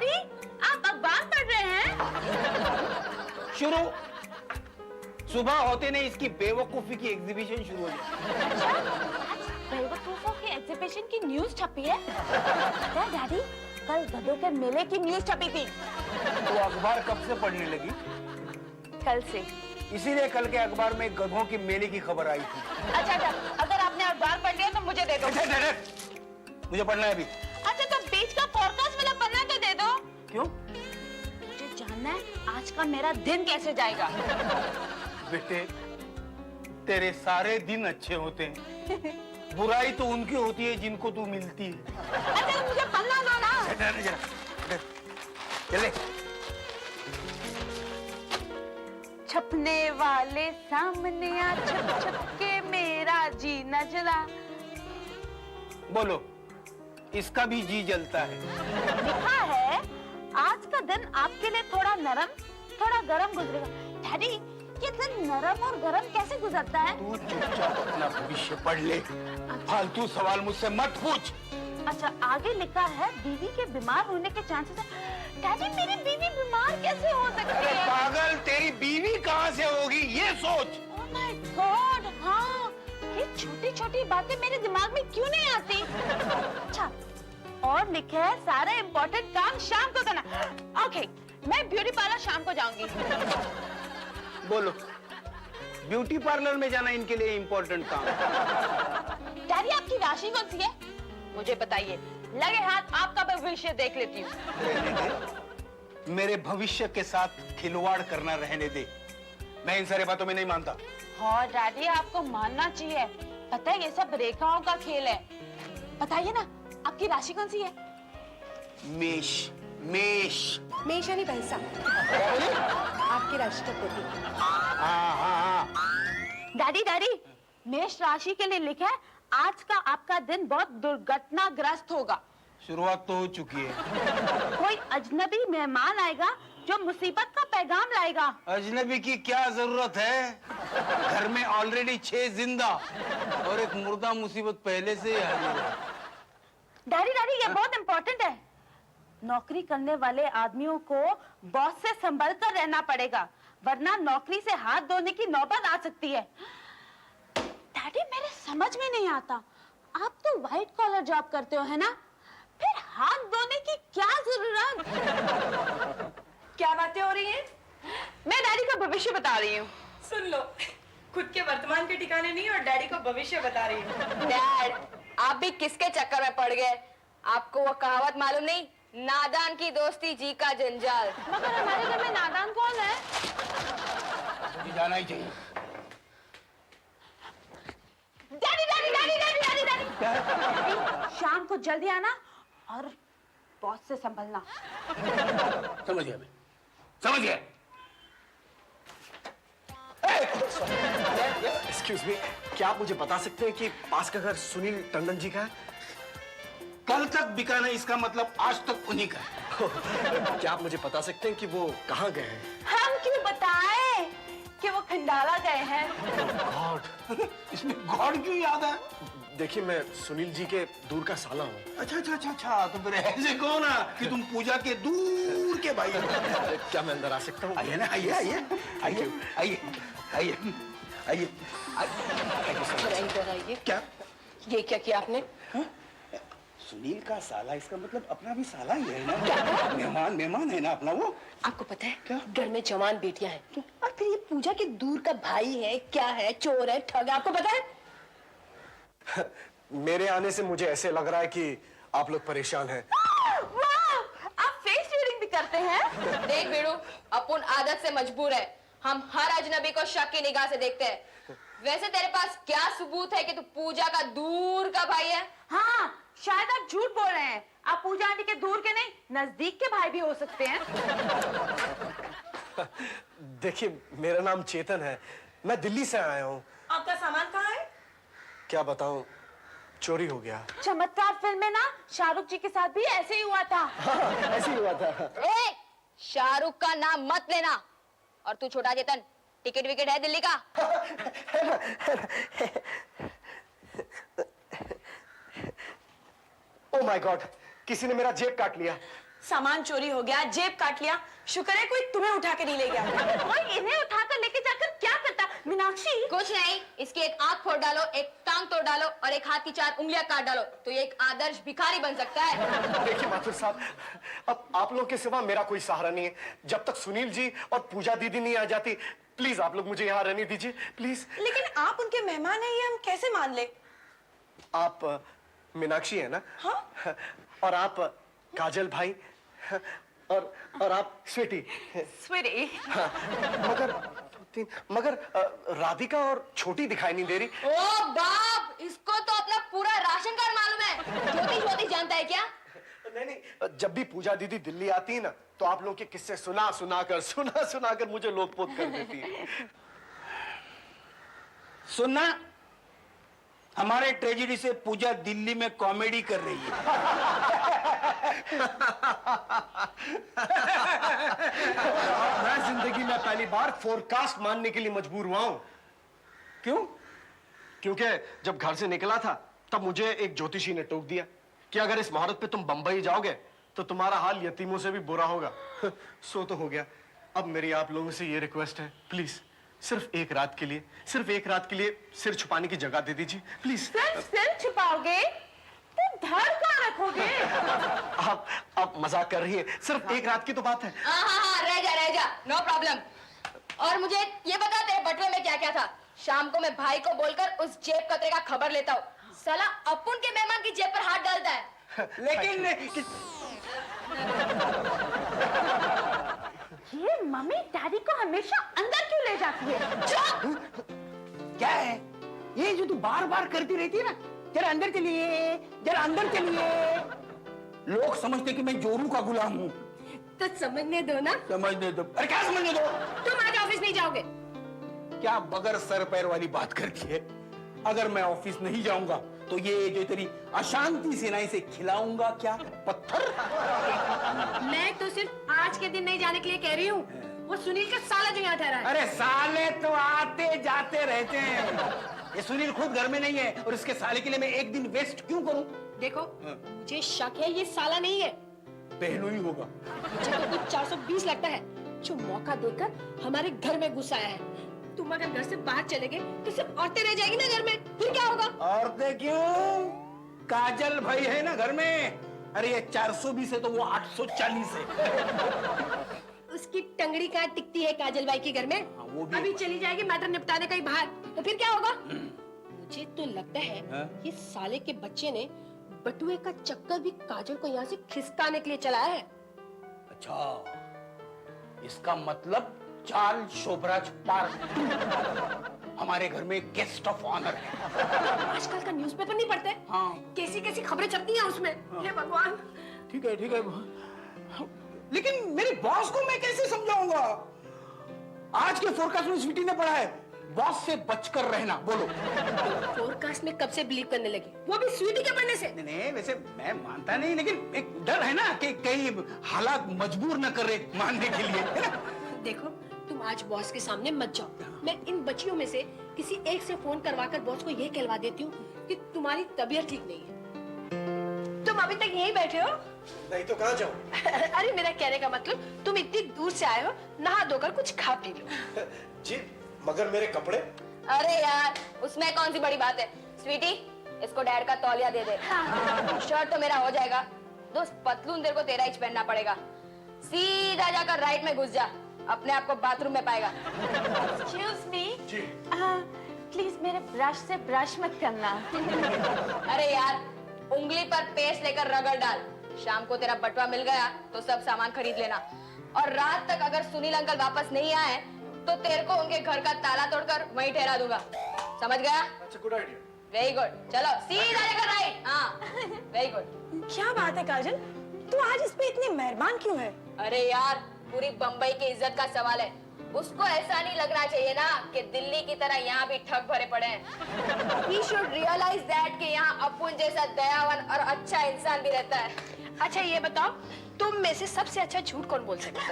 Daddy, आप अखबार पढ़ रहे हैं? शुरू। सुबह होते नहीं इसकी बेवकूफी की एग्जीबिशन शुरू हो जाए। अच्छा, बेवकूफों की एग्जीबिशन की न्यूज छपी है? क्या डैडी, कल गधों के मेले की न्यूज छपी थी। तो अखबार कब से पढ़ने लगी? कल से। इसीलिए कल के अखबार में गधों की मेले की खबर आई थी। अच्छा, अगर आपने अखबार पढ़ लिया तो मुझे दे दो। मुझे पढ़ना है अभी। अच्छा, तो बीच का पॉडकास्ट वाला पन्ना तो दे दो। क्यों? मुझे जानना है आज का मेरा दिन कैसे जाएगा। बेटे, तेरे सारे दिन अच्छे होते हैं। बुराई तो उनकी होती है जिनको तू मिलती है। अच्छा, मुझे पन्ना दो ना। चले। छपने वाले सामने आ, छप छप के मेरा जी न जला। बोलो, इसका भी जी जलता है। लिखा है आज का दिन आपके लिए थोड़ा नरम थोड़ा गरम गुजरेगा। डैडी, ये दिन नरम और गरम कैसे गुजरता है? तू चुपचाप अपना भविष्य पढ़ ले, फालतू सवाल मुझसे मत पूछ। अच्छा, आगे लिखा है बीवी के बीमार होने के चांसेस है। डैडी, मेरी बीवी बीमार कैसे हो सकती अरे है? पागल, तेरी बीवी कहाँ से होगी ये सोच। ओह माय गॉड, हाँ, ये छोटी छोटी बातें मेरे दिमाग में क्यों नहीं आती? अच्छा, और लिखा है सारे इम्पोर्टेंट काम शाम को करना। ओके, मैं ब्यूटी पार्लर शाम को जाऊंगी। बोलो, ब्यूटी पार्लर में जाना इनके लिए इम्पोर्टेंट काम? डैडी, आपकी राशि कौन सी है? मुझे बताइए, लगे हाथ आपका भविष्य देख लेती हूँ। रहने दे, मेरे भविष्य के साथ खिलवाड़ करना रहने दे। मैं इन सारे बातों में नहीं मानता। हाँ डैडी, आपको मानना चाहिए। पता है ये सब रेखाओं का खेल है। बताइए ना, आपकी राशि कौन सी है? मेष। मेष। मेष यानी पैसा। आपकी राशि का प्रतीक। हाँ। डैडी डैडी, मेष राशि के लिए लिखा है आज का आपका दिन बहुत दुर्घटनाग्रस्त होगा। शुरुआत तो हो चुकी है। कोई अजनबी मेहमान आएगा जो मुसीबत का पैगाम लाएगा। अजनबी की क्या जरूरत है? घर में ऑलरेडी 6 जिंदा और एक मुर्दा मुसीबत पहले से ही हाजिर है। डैडी डैडी, ये बहुत इम्पोर्टेंट है। नौकरी करने वाले आदमियों को बॉस से संभल कर रहना पड़ेगा, वरना नौकरी से हाथ धोने की नौबत आ सकती है। डैडी, मेरे समझ में नहीं आता, आप तो व्हाइट कॉलर जॉब करते हो है ना, फिर हाथ धोने की क्या जरूरत? क्या बातें हो रही हैं? मैं डैडी का भविष्य बता रही हूँ। सुन लो, खुद के वर्तमान के ठिकाने नहीं और डैडी को भविष्य बता रही हूँ। डैड, आप भी किसके चक्कर में पड़ गए? आपको वो कहावत मालूम नहीं, नादान की दोस्ती जी का जंजाल। मगर हमारे घर में नादान कौन है? मुझे जाना ही चाहिए। Daddy daddy daddy daddy daddy daddy, शाम को जल्दी आना और बॉस से संभलना। समझ गया मैं, समझ गया। एक्सक्यूज मी, क्या आप मुझे बता सकते हैं कि पास का घर सुनील टंडन जी का है? कल तक बिका नहीं इसका मतलब आज तक उन्हीं का है। क्या आप मुझे बता सकते हैं कि वो कहाँ गए हैं? हम क्यों बताएं कि वो खंडाला गए हैं? गॉड, इसमें गॉड क्यों याद है? देखिए, मैं सुनील जी के दूर का साला हूँ। अच्छा, तो फिर ऐसे कहो ना कि तुम पूजा के दूर के भाई हो। क्या मैं अंदर आ सकता हूँ? आइए ना, आइए। इधर आइए। क्या? ये क्या किया आपने? सुनील का साला, इसका मतलब अपना भी साला ही है ना? मेहमान है ना अपना वो। आपको पता है क्या? घर में जवान बेटियां हैं और फिर ये पूजा के दूर का भाई है, क्या है, चोर है, ठग है, आपको पता है? मेरे आने से मुझे ऐसे लग रहा है कि आप लोग परेशान हैं। वाह, आप फेस रीडिंग भी करते हैं? देख बेड़ू, अपन आदत से मजबूर है, हम हर अजनबी को शक की निगाह से देखते हैं। वैसे तेरे पास क्या सबूत है कि तू पूजा का दूर का भाई है? हाँ, शायद आप झूठ बोल रहे हैं। आप पूजा आंटी के दूर के नहीं, नजदीक के भाई भी हो सकते हैं। देखिए, मेरा नाम चेतन है, मैं दिल्ली से आया हूँ। आपका सामान कहाँ है? क्या बताऊँ, चोरी हो गया। चमत्कार फिल्म में ना शाहरुख जी के साथ भी ऐसे ही हुआ था। हाँ, ऐसे ही हुआ था। शाहरुख का नाम मत लेना। और तू छोटा चेतन, टिकट विकेट है दिल्ली का? ओह माय गॉड, किसी ने मेरा जेब काट लिया। सामान चोरी हो गया, जेब काट लिया, शुक्र है कोई तुम्हें उठा के नहीं ले गया। कोई इन्हें उठाकर लेके जाकर क्या करता? मीनाक्षी, कुछ नहीं, इसकी एक आंख फोड़ डालो, एक टांग तोड़ डालो और एक हाथ की 4 उंगलियां काट डालो तो ये एक आदर्श भिखारी बन सकता है। देखिए माथुर साहब, अब आप लोग के सिवा मेरा कोई सहारा नहीं है। जब तक सुनील जी और पूजा दीदी नहीं आ जाती, प्लीज आप लोग मुझे यहाँ रहने दीजिए, प्लीज। लेकिन आप उनके मेहमान हैं, ये हम कैसे मान ले? आप मीनाक्षी है ना? हाँ? और आप काजल भाई, और आप स्वीटी। स्वीटी, हाँ, मगर राधिका और छोटी दिखाई नहीं दे रही। ओ बाप, इसको तो अपना पूरा राशन कार्ड मालूम है। ज्योति ज्योति जानता है क्या? नहीं, जब भी पूजा दीदी दिल्ली आती है ना, तो आप लोग के किस्से सुना सुना कर मुझे लोटपोत कर देती है। सुनना, हमारे ट्रेजेडी से पूजा दिल्ली में कॉमेडी कर रही है। मैं जिंदगी में पहली बार फोरकास्ट मानने के लिए मजबूर हुआ हूं। क्यों? क्योंकि जब घर से निकला था तब मुझे एक ज्योतिषी ने टोक दिया कि अगर इस मुहूर्त पे तुम बंबई जाओगे तो तुम्हारा हाल यतीमों से भी बुरा होगा। सो तो हो गया। अब मेरी आप लोगों से ये रिक्वेस्ट है, प्लीज सिर्फ एक रात के लिए, सिर छुपाने की जगह दे दीजिए, प्लीज। सिर छुपाओगे तो धड़ कहाँ रखोगे? आप मजाक कर रही है, सिर्फ एक रात की तो बात है। हाँ, रह जा, नो प्रॉब्लम। और मुझे ये बता, तेरे बटुए में क्या क्या था? शाम को मैं भाई को बोलकर उस जेब कतरे का खबर लेता हूँ। साला अपुन के मेहमान की जेब पर हाथ डालता है। लेकिन ये मम्मी डैडी को हमेशा अंदर क्यों ले जाती है? क्या है ये जो तू बार बार करती रहती है ना, जरा अंदर चलिए, जरा अंदर चलिए। लोग समझते कि मैं जोरू का गुलाम हूँ। तो समझने दो ना। समझने दो। अरे क्या समझने दो? तुम आज ऑफिस नहीं जाओगे। क्या बगैर सर पैर वाली बात करती है? अगर मैं ऑफिस नहीं जाऊंगा तो ये जो तेरी अशांति सेनाएं से खिलाऊंगा क्या पत्थर? मैं तो सिर्फ आज के दिन नहीं जाने के लिए कह रही हूँ। वो सुनील का साला जो यहाँ ठहरा है। अरे साले तो आते जाते रहते हैं। ये सुनील खुद घर में नहीं है और इसके साले के लिए मैं एक दिन वेस्ट क्यों करूं? देखो, मुझे शक है ये साला नहीं है। बहनों ही होगा। मुझे तो कुछ 420 लगता है, जो मौका देकर हमारे घर में घुस आया है। तुम अगर घर से बाहर चले गए तो सिर्फ औरतें रह जाएगी ना घर में, फिर क्या होगा? औरतें क्यों? काजल भाई है ना घर में। अरे ये 420 है तो वो 840 है। उसकी टंगड़ी कहाँ टिकती है काजल बाई के घर में? वो भी अभी चली जाएगी मैटर निपटाने कहीं बाहर, तो फिर क्या होगा? मुझे तो लगता है ये साले के बच्चे ने बटुए का चक्कर भी काजल को यहाँ से खिसकाने के लिए चलाया है। अच्छा, इसका मतलब चाल शोभराज पार्क हमारे घर में गेस्ट ऑफ ऑनर है। आजकल का न्यूज़पेपर नहीं पढ़ते? हाँ। कैसी कैसी खबरें छपती हैं उसमें। हे भगवान। ठीक है लेकिन मेरे बॉस को मैं कैसे समझाऊंगा? आज के फोरकास्ट में स्वीटी ने पढ़ा है, बॉस से बचकर रहना। बोलो। फोरकास्ट में कब से बिलीव करने लगी? वो भी स्वीटी के पढ़ने से? नहीं, वैसे मैं मानता नहीं, लेकिन एक डर है ना कि कहीं हालात मजबूर न करे मानने के लिए, है ना? देखो, तुम आज बॉस के सामने मत जाओ। मैं इन बच्चियों में से किसी एक से फोन करवाकर बॉस को ये कहलवा देती हूँ कि तुम्हारी तबीयत ठीक नहीं है। तुम अभी तक यहीं बैठे हो? नहीं तो कहाँ जाऊं? अरे मेरा कहने का मतलब, तुम इतनी दूर से आए हो, नहा धोकर कुछ खा पी लो। जी, मगर मेरे कपड़े? अरे यार, उसमें कौन सी बड़ी बात है? स्वीटी, इसको डैड का तौलिया दे दे। शर्ट तो मेरा हो जाएगा, दोस्त पतलून तेरे को तेरा ही पहनना पड़ेगा। सीधा जाकर राइट में घुस जा, अपने आप को बाथरूम में पाएगा। Excuse me? जी। प्लीज मेरे ब्रश से ब्रश मत करना। अरे यार, उंगली पर पेस्ट लेकर रगड़ डाल। शाम को तेरा बटुआ मिल गया तो सब सामान खरीद लेना, और रात तक अगर सुनील अंकल वापस नहीं आए तो तेरे को उनके घर का ताला तोड़कर वहीं ठहरा दूंगा। समझ गया? अच्छा, गुड आइडिया। Very good. चलो सीधा जाकर राइट। हाँ, वेरी गुड। क्या बात है काजल, तू आज इस पे इतनी मेहरबान क्यों है? अरे यार, पूरी बंबई की इज्जत का सवाल है। उसको ऐसा नहीं लगना चाहिए ना कि दिल्ली की तरह यहाँ भी ठग भरे पड़े हैं। He should realize that कि यहाँ अपुन जैसा दयावान और अच्छा इंसान भी रहता है। अच्छा ये बताओ, तुम में से सबसे अच्छा झूठ कौन बोल सकता है?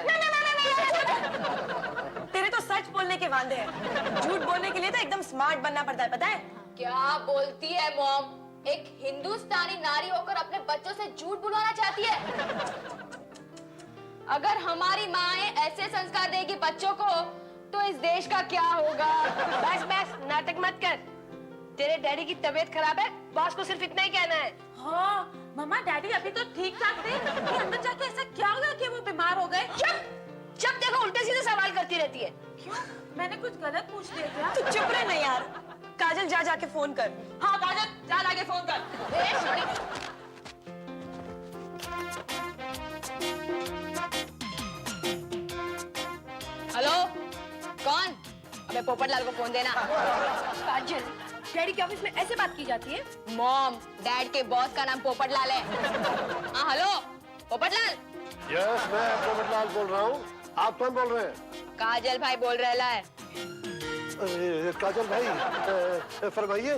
तेरे तो सच बोलने के वांदे हैं। झूठ बोलने के लिए तो एकदम स्मार्ट बनना पड़ता है, पता है? क्या बोलती है मॉम? एक हिंदुस्तानी नारी होकर अपने बच्चों से झूठ बुलवाना चाहती है? अगर हमारी माएं ऐसे संस्कार देगी बच्चों को तो इस देश का क्या होगा? बस बस नाटक मत कर। तेरे डैडी की तबीयत खराब है, बॉस को सिर्फ इतना ही कहना है। हाँ मम्मा डैडी अभी तो ठीक ठाक थे कि अंदर जाके ऐसा क्या हुआ कि वो बीमार हो गए? चुप, जब देखो उल्टे सीधे सवाल करती रहती है। क्यों? मैंने कुछ गलत पूछ लिया क्या? तू चुप रहे ना यार। काजल जा जाके फोन कर। हाँ काजल जा जाके फोन कर। ए, छोड़ी। हेलो, कौन? अबे पोपटलाल को फोन देना। काजल, डैडी के ऑफिस में ऐसे बात की जाती है? मॉम, डैड के बॉस का नाम पोपटलाल है। हाँ हेलो, पोपटलाल। यस, मैं पोपटलाल बोल रहा हूँ। आप कौन बोल रहे हैं? काजल भाई बोल रहा है। काजल भाई, फरमाइए।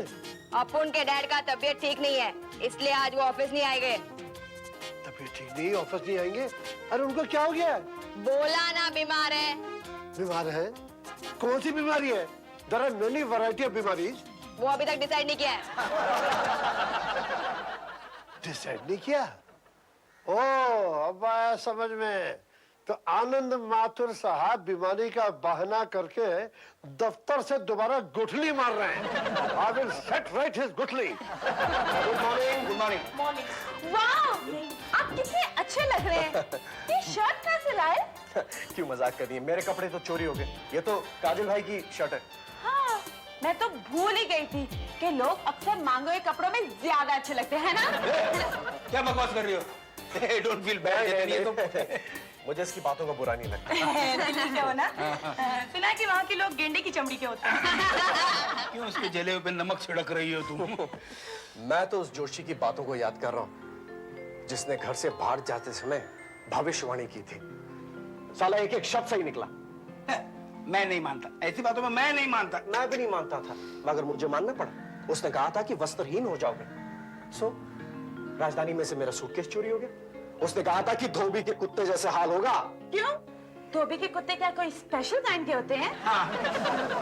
अपुन के डैड का तबीयत ठीक नहीं है, इसलिए आज वो ऑफिस नहीं आएंगे। तबीयत ठीक नहीं, ऑफिस नहीं आएंगे? अरे उनको क्या हो गया? बोला ना बीमार है। बीमार है? कौन सी बीमारी है? There are many variety of बीमारीज। वो अभी तक डिसाइड नहीं किया है। डिसाइड नहीं किया? ओह, अब आया समझ में। तो आनंद माथुर साहब बीमारी का बहाना करके दफ्तर से दोबारा गुठली मार रहे हैं। I will set right his guthli. Good morning. Good morning. वाह आप कितने अच्छे लग रहे हैं। ये शर्ट कहाँ से लाए? क्यों मजाक कर रही है? मेरे कपड़े तो चोरी हो गए। ये तो काजल भाई की शर्ट है। हाँ मैं तो भूल ही गई थी कि लोग अक्सर मांगे हुए कपड़ों में ज्यादा अच्छे लगते हैं ना? क्या बकवास कर रही हो? Don't feel bad. मुझे इसकी बातों का बुरा नहीं लगता। दिल्ली के हो ना? सुना है कि वहाँ के लोग गेंडे की चमड़ी के होते हैं। क्यों उसके जले हुए पे नमक छिड़क रही हो तुम? मैं तो उस जोशी की बातों को याद कर रहा हूँ जिसने घर से बाहर जाते समय भविष्यवाणी की थी। साला एक एक शब्द सही निकला। मैं नहीं मानता, ऐसी बातों में मैं नहीं मानता। मैं भी नहीं मानता था, मगर मुझे मानना पड़ा। उसने कहा था कि वस्त्रहीन हो जाओगे। सो राजधानी में से मेरा सूटकेस चोरी हो गया। उसने कहा था कि धोबी के कुत्ते जैसे हाल होगा। क्यों? धोबी के कुत्ते क्या कोई स्पेशल काइंड के होते हैं? हाँ,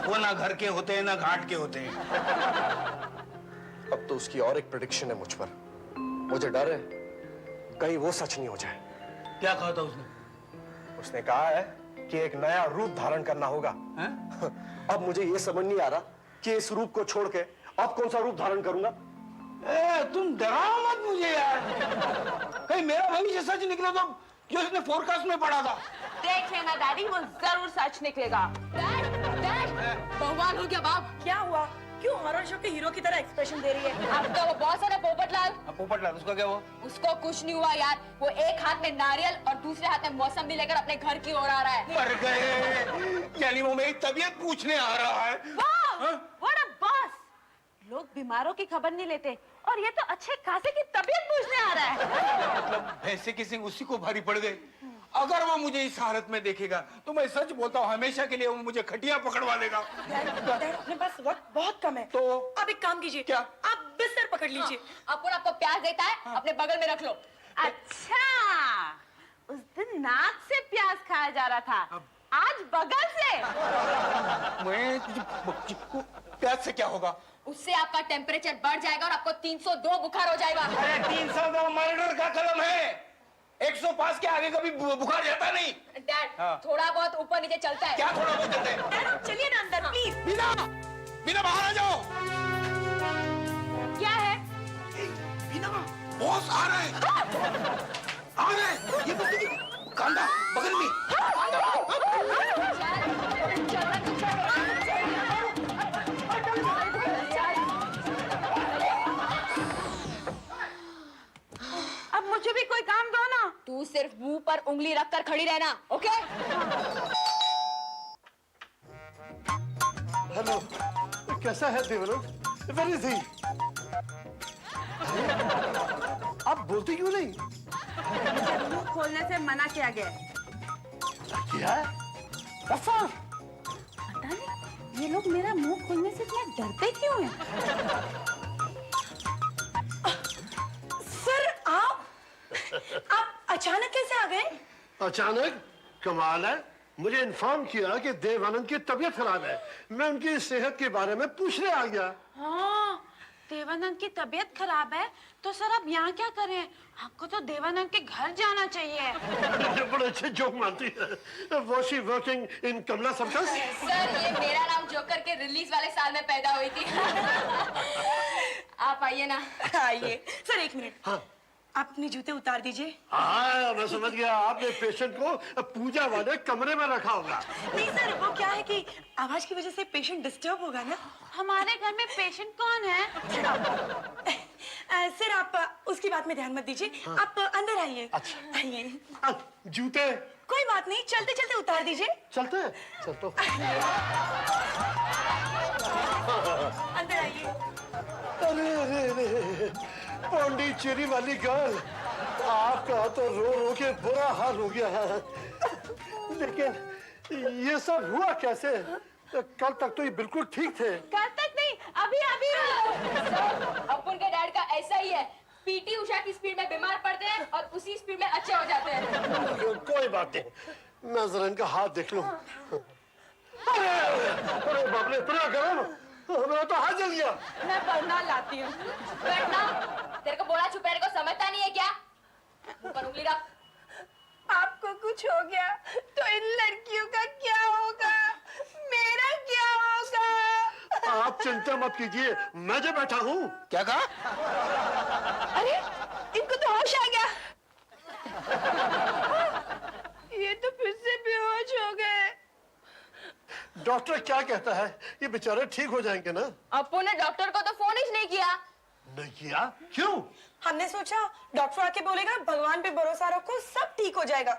वो ना घर के होते हैं ना घाट के होते हैं। अब तो उसकी और एक प्रेडिक्शन है मुझ पर। मुझे डर है कहीं वो सच नहीं हो जाए। क्या कहा था उसने? उसने कहा है कि एक नया रूप धारण करना होगा। अब मुझे ये समझ नहीं आ रहा कि इस रूप को छोड़ के अब कौन सा रूप धारण करूंगा। तुम डराओ मत मुझे यार। कहीं मेरा भविष्य सच निकला तो जो उसने फोरकास्ट में पढ़ा था। देख लेना डैडी वो जरूर सच निकलेगा। डैड, भगवान हो गया बाप। क्या हुआ? क्यों हॉरर शो के हीरो की तरह एक्सप्रेशन दे रही है? आपका वो बॉस है ना पोपटलाल, पोपटलाल, उसका क्या हुआ? उसको कुछ नहीं हुआ यार। वो एक हाथ में नारियल और दूसरे हाथ में मौसमी लेकर अपने घर की ओर आ रहा है। मर गए, यानी वो मेरी तबीयत पूछने आ रहा है। What a boss! लोग बीमारों की खबर नहीं लेते और ये तो अच्छे खासे की तबीयत पूछने आ रहा है। मतलब भैंसे किसी उसी को भारी पड़ गई। अगर वो मुझे इस हालत में देखेगा तो मैं सच बोलता हूँ हमेशा के लिए वो मुझे खटिया पकड़वा देगा। डैड, अपने पास वक्त बहुत कम है। तो आप एक काम कीजिए। क्या? आप बिस्तर पकड़ लीजिए। अपुन आपको प्याज देता है, अपने बगल में रख लो। अच्छा उस दिन नाक से प्याज खाया जा रहा था, आज बगल से। मैं प्याज से क्या होगा? उससे आपका टेम्परेचर बढ़ जाएगा और आपको 302 बुखार हो जाएगा। अरे 302 मर्डर का कलम है। 105 के आगे कभी बुखार जाता नहीं। डैड, हाँ। थोड़ा बहुत ऊपर नीचे चलता है। क्या थोड़ा बहुत चलते हैं? डैड आप चलिए ना अंदर प्लीज। बिना बिना बाहर आ जाओ। क्या है? बिना बॉस आ रहे हैं। आ रहे हैं। ये देखिए, कांदा बगल में। अब मुझे भी कोई काम दो ना। तू सिर्फ मुंह पर उंगली रखकर खड़ी रहना, ओके? हेलो, कैसा है देवलोक? Very easy. आप बोलते क्यों नहीं? मुंह खोलने से मना किया गया है। क्या? पता नहीं ये लोग मेरा मुंह खोलने से इतने डरते क्यों हैं? सर आप अचानक कैसे आ गए? अचानक? कमाल है। मुझे इन्फॉर्म किया कि देवानंद की तबीयत खराब है। मैं उनकी सेहत के बारे में पूछने आ गया। हाँ देवानंद की तबीयत खराब है तो सर आप यहाँ क्या करें? आपको तो देवानंद के घर जाना चाहिए। ये बड़े अच्छे जोक मानती है। Was she working in Kamala circus? Sir ये मेरा नाम जोकर के रिलीज वाले साल में पैदा हुई थी। आप आइए ना। आइए सर, एक मिनट। हाँ। आप अपने जूते उतार दीजिए। हाँ, मैं समझ गया, आपने पेशेंट को पूजा वाले कमरे में रखा होगा। नहीं सर, वो क्या है कि आवाज की वजह से पेशेंट डिस्टर्ब होगा ना। हमारे घर में पेशेंट कौन है? सर आप उसकी बात में ध्यान मत दीजिए। हाँ। आप अंदर आइए। अच्छा। आइए। जूते कोई बात नहीं, चलते चलते उतार दीजिए। चलते हैं? चलतो। अंदर आइए। अरे अरे अरे, पौंडीचेरी वाली गर्ल, आपका तो रो रो के बुरा हाल हो गया है। लेकिन ये सब हुआ कैसे? कल तक तो ये बिल्कुल ठीक थे। कल तक नहीं, अभी अभी। सर अपुन के डैड का ऐसा ही है। पीटी उषा की स्पीड में बीमार पड़ते हैं और उसी स्पीड में अच्छे हो जाते हैं। कोई बात नहीं, मैं जरा इनका हाथ देख लूं। अरे बाप रे, इतना गर्म, मेरा तो हाथ जल गया। मैं बरना लाती हूँ। बैठना। तेरे को बोला चुपैरे को समझता नहीं है क्या? ऊपर उंगली रख। आपको कुछ हो गया तो इन लड़कियों का क्या होगा? मेरा क्या होगा? आप चिंता मत कीजिए, मैं जो बैठा हूँ। क्या कहा? अरे इनको तो होश आ गया। ये तो फिर से बेहोश हो गए। डॉक्टर क्या कहता है? ये बेचारे ठीक हो जाएंगे ना? अप्पू ने डॉक्टर को तो फोन ही नहीं किया। नहीं किया? क्यों? हमने सोचा डॉक्टर आके बोलेगा भगवान पे भरोसा रखो, सब ठीक हो जाएगा,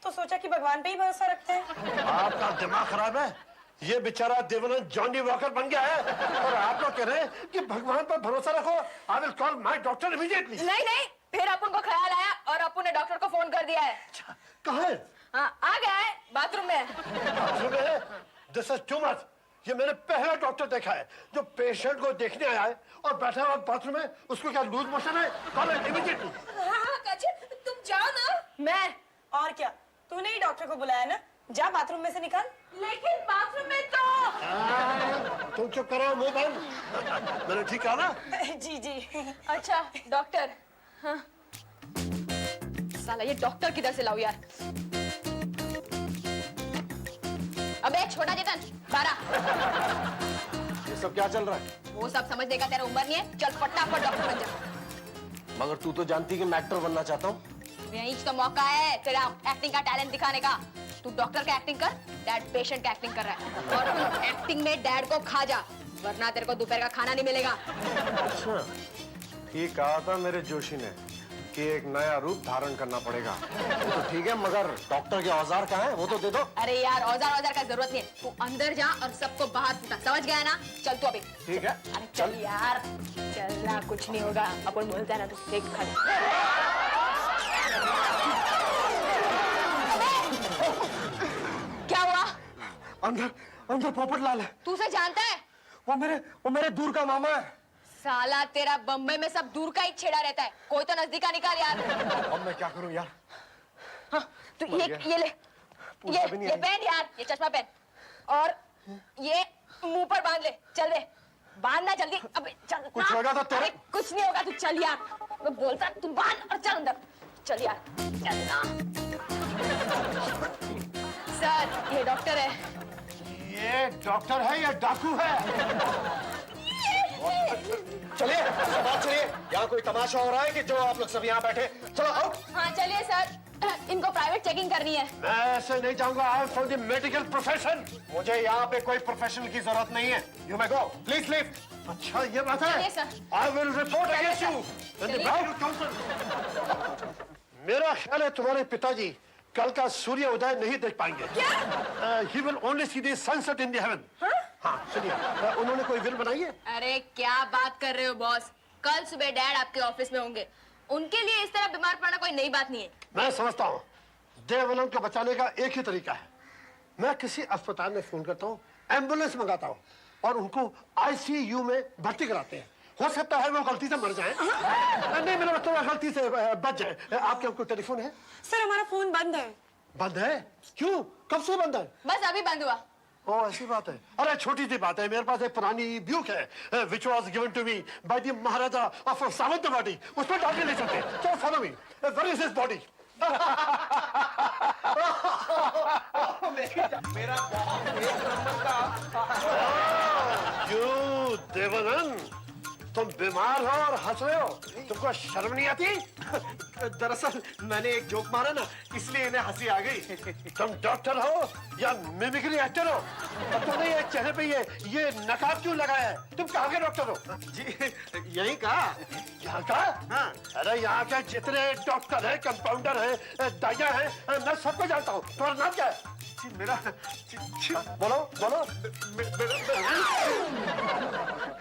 तो सोचा कि भगवान पे ही भरोसा रखते हैं। आपका दिमाग खराब है। ये बेचारा देवानंद जॉनी वॉकर बन गया है और आप लोग कह रहे हैं कि भगवान पर भरोसा रखो। I will call my doctor immediately. नहीं नहीं, फिर अपुन को ख्याल आया और अप्पू ने डॉक्टर को फोन कर दिया है। कहाँ है? हाँ, आ गया है बाथरूम में। This is too much. ये मैंने पहला डॉक्टर देखा है जो पेशेंट को देखने आया है और बैठा हुआ बाथरूम में। उसको क्या लूज मोशन है? Call immediately. हाँ काजल, तुम जाओ ना। मैं और क्या, तूने ही डॉक्टर को बुलाया ना, जा बाथरूम में से निकल। लेकिन बाथरूम में तो। तुम चुप करो, मुंह बंद। मैंने ठीक कहा ना? जी जी। अच्छा डॉक्टर। हाँ। साला ये डॉक्टर किधर से लाऊं यार? अबे छोटा चेतन, 12। ये सब क्या चल रहा है? वो सब समझने का तेरा उम्र नहीं है। चल फटाफट डॉक्टर बन जा। मगर तू तो जानती कि मैं एक्टर बनना चाहता हूँ। यही तो मौका है तेरा एक्टिंग का टैलेंट दिखाने का। तू डॉक्टर का एक्टिंग कर, डैड पेशेंट का एक्टिंग कर रहा है। और तू एक्टिंग में डैड को खा जा, वरना तेरे को दोपहर का खाना नहीं मिलेगा। अच्छा, ठीक कहा था मेरे जोशी ने कि एक नया रूप धारण करना पड़ेगा। तो ठीक है, मगर डॉक्टर के औजार कहाँ हैं? वो तो दे दो। अरे यार औजार का जरूरत नहीं है। तू अंदर जा और सबको बाहर फूटा, समझ गया ना? चल तू अभी। ठीक है, अरे चल यार, चल ना, कुछ नहीं होगा। अपन बोलता है ना, तू देख खा। क्या हुआ? अंदर अंदर पोपट लाल है। तू उसे जानता है? वो मेरे दूर का मामा है। साला तेरा बम्बई में सब दूर का ही छेड़ा रहता है, कोई तो नजदीक का निकाल यार। अब मैं क्या करूं यार? हाँ, तो मर गया। ये ले, पूछा भी नहीं ये आई। पहन यार, ये चश्मा पहन और ये मुंह पर बांध ले। चल दे, बांधना जल्दी। अबे चल। कुछ ना। होगा तो तेरे- अरे कुछ नहीं होगा, तू चल यार। मैं बोलता तू बांध और चल अंदर। चल यार, चल ना। सर ये डॉक्टर है। ये डॉक्टर है या डाकू है? चलिए समाज, चलिए। यहाँ कोई तमाशा हो रहा है कि जो आप लोग सब यहाँ बैठे? चलो आओ। हाँ चलिए सर, इनको प्राइवेट चेकिंग करनी है। मैं ऐसे नहीं जाऊंगा। I am from the medical profession. मुझे यहाँ पे कोई प्रोफेशनल की जरूरत नहीं है। You may go, please leave. अच्छा ये बात है। चलिए sir. I will report against you in the medical council. मेरा ख्याल है तुम्हारे पिताजी कल का सूर्य उदय नहीं देख पाएंगे। He will only see the sunset in the haven. हाँ सुनिए, उन्होंने कोई विल बनाई है? अरे क्या बात कर रहे हो बॉस? कल सुबह डैड आपके ऑफिस में होंगे, उनके लिए इस तरह बीमार पड़ना कोई नई बात नहीं है। मैं समझता हूँ देवानंद को बचाने का एक ही तरीका है। मैं किसी अस्पताल में फोन करता हूँ, एम्बुलेंस मंगाता हूँ और उनको आईसीयू में भर्ती कराते हैं। हो सकता है वो गलती से मर जाए। नहीं मेरा मतलब गलती से बच जाए। आपके कोई टेलीफोन है? सर हमारा फोन बंद है। बंद है? क्यों? कब से बंद है? बस अभी बंद हुआ। ओ ऐसी बात है। अरे छोटी सी बात है, मेरे पास एक पुरानी ब्यूक है which was given to me by the Maharaja of Sawantwadi, उस पर डाल के ले चलते। So follow me, where is his body? मेरा बहुत एक नंबर का। यू देवानंद, तुम बीमार हो और हंस रहे हो, तुमको शर्म नहीं आती? दरअसल मैंने एक जोक मारा ना, इसलिए इन्हें हंसी आ गई। तुम डॉक्टर हो या मिमिक्री एक्टर हो? और तुमने ये चेहरे पे ये नकाब क्यों लगाया है? तुम कहाँ के डॉक्टर हो? जी यही कहा। यहाँ का? हाँ। अरे यहाँ के जितने डॉक्टर हैं, कंपाउंडर हैं, दाइया हैं, मैं सबको जानता हूँ। तुम्हारा नाम क्या है? जी मेरा जी, बोलो बोलो।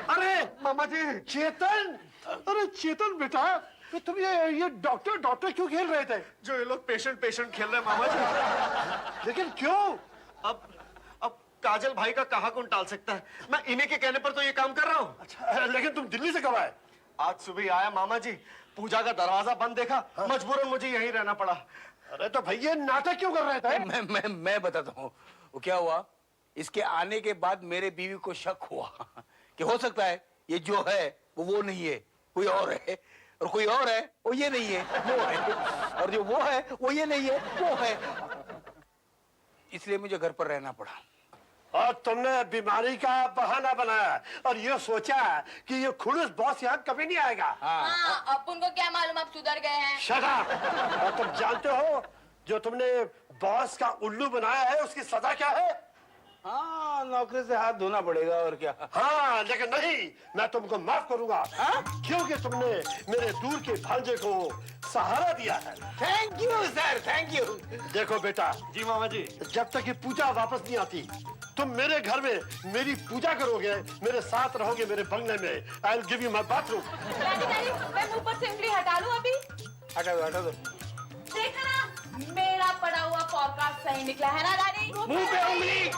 अरे मामा जी, चेतन, अरे चेतन बेटा, तो तुम ये डॉक्टर डॉक्टर क्यों खेल रहे थे? जो ये लोग पेशेंट खेल रहे हैं मामा जी। लेकिन क्यों? अब काजल भाई का कहाँ कौन टाल सकता है? मैं इन्हीं के कहने पर तो ये काम कर रहा हूँ। अच्छा, लेकिन तुम दिल्ली से कब आए? आज सुबह ही आया मामा जी, पूजा का दरवाजा बंद देखा, मजबूरन मुझे यहीं रहना पड़ा। अरे तो भैया नाटक क्यों कर रहे थे? मैं बताता हूँ वो क्या हुआ। इसके आने के बाद मेरे बीवी को शक हुआ कि हो सकता है ये जो है वो नहीं है, कोई और है, और कोई और है वो ये नहीं है, वो है, और जो वो है वो ये नहीं है, वो है। इसलिए मुझे घर पर रहना पड़ा। और तुमने बीमारी का बहाना बनाया और ये सोचा कि ये खुड़ूस बॉस यहाँ कभी नहीं आएगा। हाँ, अपन को क्या मालूम आप सुधर गए हैं। Shut up. और तुम जानते हो जो तुमने बॉस का उल्लू बनाया है उसकी सजा क्या है? हाँ, नौकरी से हाथ धोना पड़ेगा और क्या। हाँ, लेकिन नहीं, मैं तुमको माफ करूंगा। क्योंकि तुमने मेरे दूर के भांजे को सहारा दिया है। Thank you sir, thank you. देखो बेटा, जी मामा जी। जब तक ये पूजा वापस नहीं आती, तुम मेरे घर में मेरी पूजा करोगे, मेरे साथ रहोगे मेरे बंगले में। I will give you my bathroom. Daddy daddy, मैं मुंह पर से उंगली हटा लूं अभी? हटा दो, हटा दो। देखा ना, मेरा पड़ा हुआ फोरकास्ट सही निकला है ना डैडी? मुंह पे उंगली।